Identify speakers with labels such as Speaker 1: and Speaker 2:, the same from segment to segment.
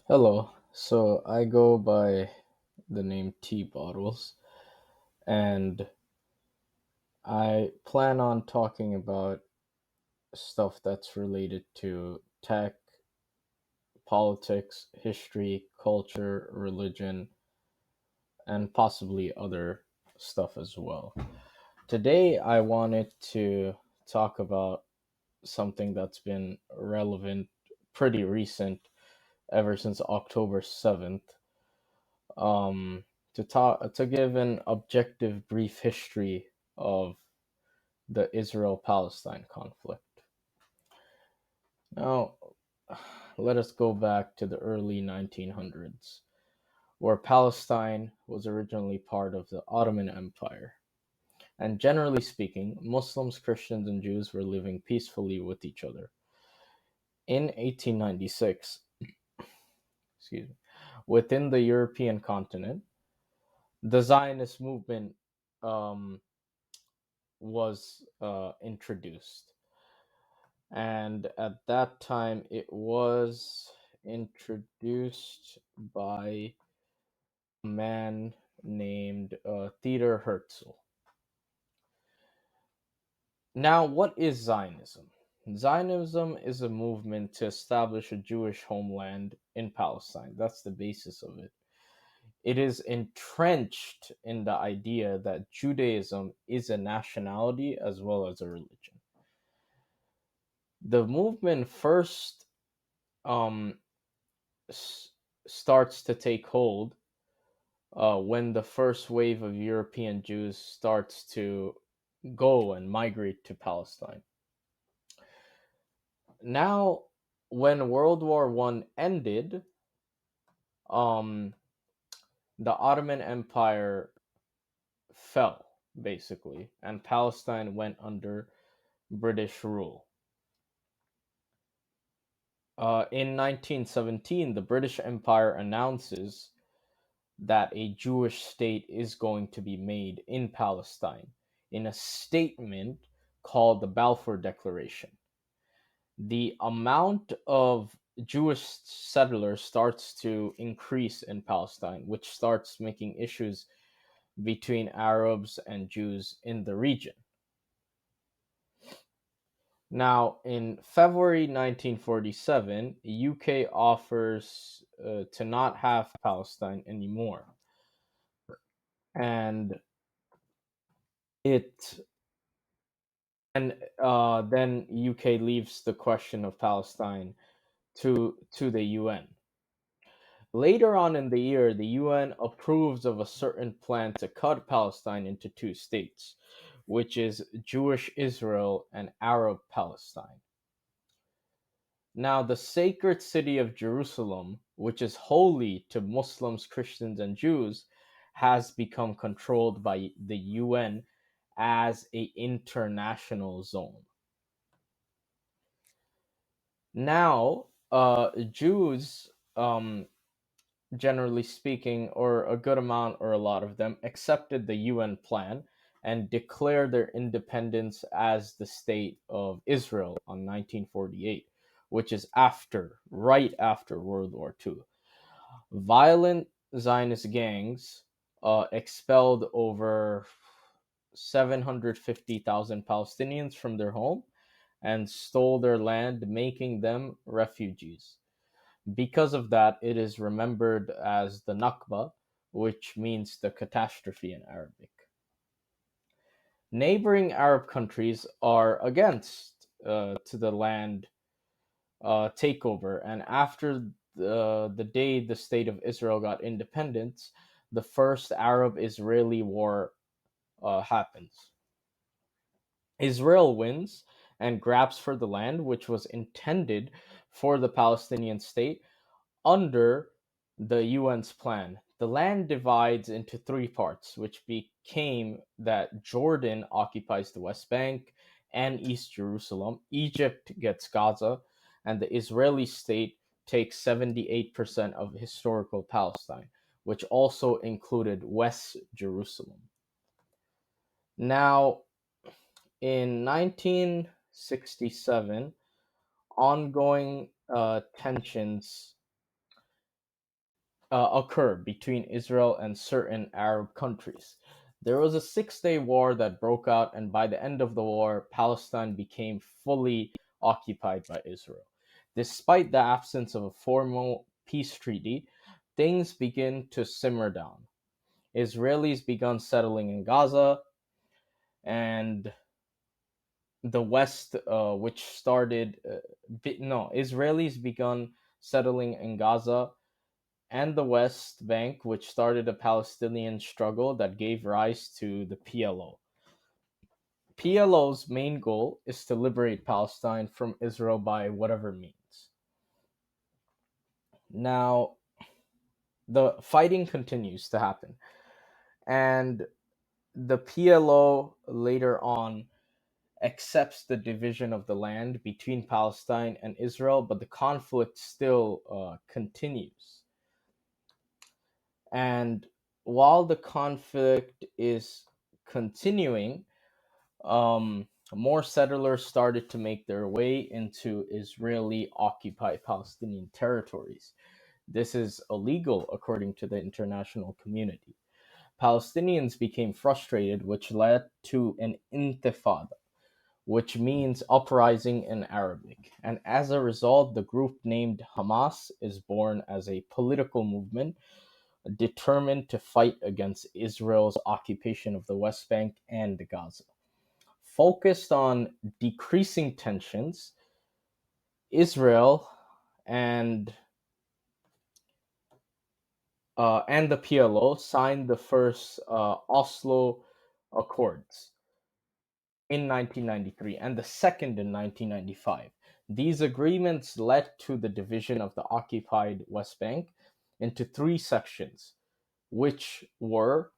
Speaker 1: Hello. So I go by the name Tea Bottles, and I plan on talking about stuff that's related to tech, politics, history, culture, religion, and possibly other stuff as well. Today, I wanted to talk about something that's been relevant, pretty recent, ever since October 7th. To give an objective brief history of the Israel Palestine conflict. Now, let us go back to the early 1900s, where Palestine was originally part of the Ottoman Empire. And generally speaking, Muslims, Christians, and Jews were living peacefully with each other. In 1896, excuse me, within the European continent, the Zionist movement um, was introduced. And at that time, it was introduced by a man named Theodor Herzl. Now, what is Zionism? Zionism is a movement to establish a Jewish homeland in Palestine. That's the basis of it. It is entrenched in the idea that Judaism is a nationality as well as a religion. The movement first um, s- starts to take hold when the first wave of European Jews starts to go and migrate to Palestine. Now, when World War One ended, um, the Ottoman Empire fell basically, and Palestine went under British rule. In 1917, the British Empire announces that a Jewish state is going to be made in Palestine in a statement called the Balfour Declaration. The amount of Jewish settlers starts to increase in Palestine, which starts making issues between Arabs and Jews in the region. Now, in February 1947, UK offers to not have Palestine anymore. And it and then UK leaves the question of Palestine to the UN. Later on in the year, the UN approves of a certain plan to cut Palestine into two states, which is Jewish Israel and Arab Palestine. Now, the sacred city of Jerusalem, which is holy to Muslims, Christians, and Jews, has become controlled by the UN as a international zone. Now, Jews, generally speaking, or a good amount or a lot of them, accepted the UN plan and declared their independence as the state of Israel on 1948, which is right after World War II. Violent Zionist gangs expelled over 750,000 Palestinians from their home and stole their land, making them refugees. Because of that, it is remembered as the Nakba, which means the catastrophe in Arabic. Neighboring Arab countries are against to the land takeover, and after the day the state of Israel got independence, the first Arab-Israeli war happens. Israel wins and grabs for the land, which was intended for the Palestinian state, under the UN's plan. The land divides into three parts, which became that Jordan occupies the West Bank and East Jerusalem, Egypt gets Gaza, and the Israeli state takes 78% of historical Palestine, which also included West Jerusalem. Now, in 1967, ongoing tensions occur between Israel and certain Arab countries. There was a 6 day war that broke out, and by the end of the war, Palestine became fully occupied by Israel. Despite the absence of a formal peace treaty, things begin to simmer down. Israelis began settling in Gaza, and the West, which started, no, Israelis began settling in Gaza and the West Bank, which started a Palestinian struggle that gave rise to the PLO. PLO's main goal is to liberate Palestine from Israel by whatever means. Now, the fighting continues to happen, and the PLO later on accepts the division of the land between Palestine and Israel, but the conflict still continues. And while the conflict is continuing, more settlers started to make their way into Israeli occupied Palestinian territories. This is illegal according to the international community. Palestinians became frustrated, which led to an intifada, which means uprising in Arabic. And as a result, the group named Hamas is born as a political movement determined to fight against Israel's occupation of the West Bank and Gaza. Focused on decreasing tensions, Israel and and the PLO signed the first Oslo Accords in 1993 and the second in 1995. These agreements led to the division of the occupied West Bank into three sections, which were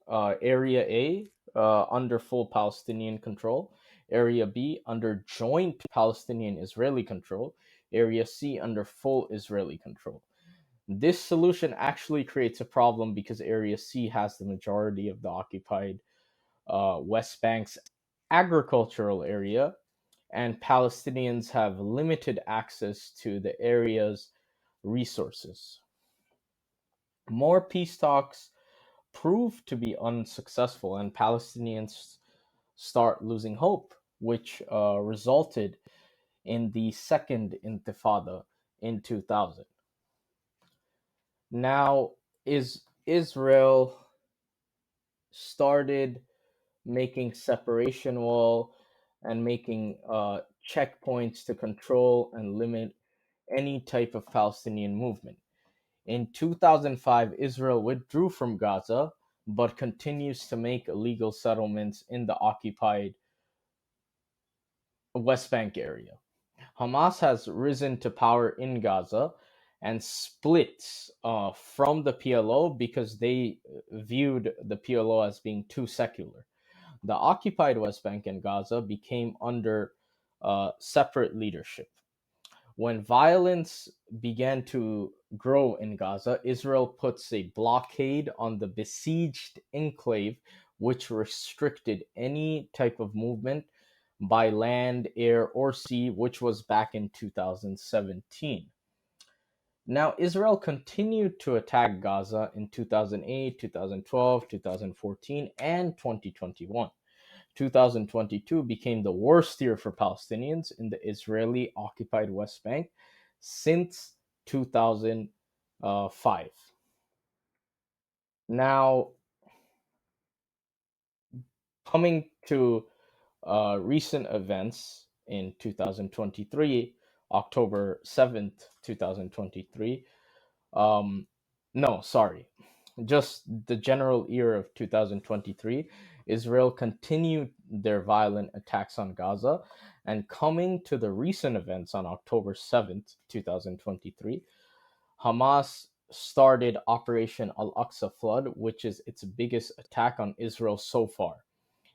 Speaker 1: Area A under full Palestinian control, Area B under joint Palestinian Israeli control, Area C under full Israeli control. This solution actually creates a problem because Area C has the majority of the occupied West Bank's agricultural area, and Palestinians have limited access to the area's resources. More peace talks proved to be unsuccessful, and Palestinians start losing hope, which resulted in the Second Intifada in 2000. Now, is Israel started making separation wall and making checkpoints to control and limit any type of Palestinian movement. In 2005, Israel withdrew from Gaza but continues to make illegal settlements in the occupied West Bank area. Hamas has risen to power in Gaza and splits from the PLO because they viewed the PLO as being too secular. The occupied West Bank and Gaza became under separate leadership. When violence began to grow in Gaza, Israel puts a blockade on the besieged enclave, which restricted any type of movement by land, air, or sea, which was back in 2017. Now, Israel continued to attack Gaza in 2008, 2012, 2014, and 2021. 2022 became the worst year for Palestinians in the Israeli occupied West Bank since 2005. Now, coming to recent events in 2023, October 7th, 2023. No, sorry. Just the general year of 2023, Israel continued their violent attacks on Gaza. And coming to the recent events on October 7th, 2023, Hamas started Operation Al Aqsa Flood, which is its biggest attack on Israel so far.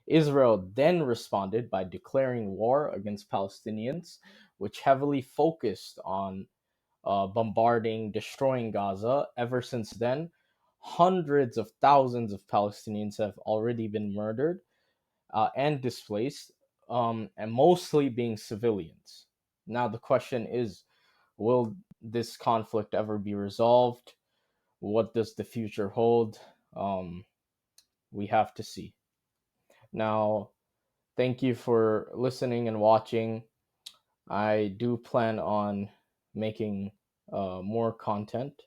Speaker 1: Israel then responded by declaring war against Palestinians, which heavily focused on bombarding, destroying Gaza. Ever since then, hundreds of thousands of Palestinians have already been murdered and displaced, and mostly being civilians. Now, the question is, will this conflict ever be resolved? What does the future hold? Um, we have to see. Now, thank you for listening and watching. I do plan on making more content.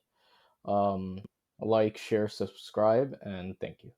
Speaker 1: Like, share, subscribe, and thank you.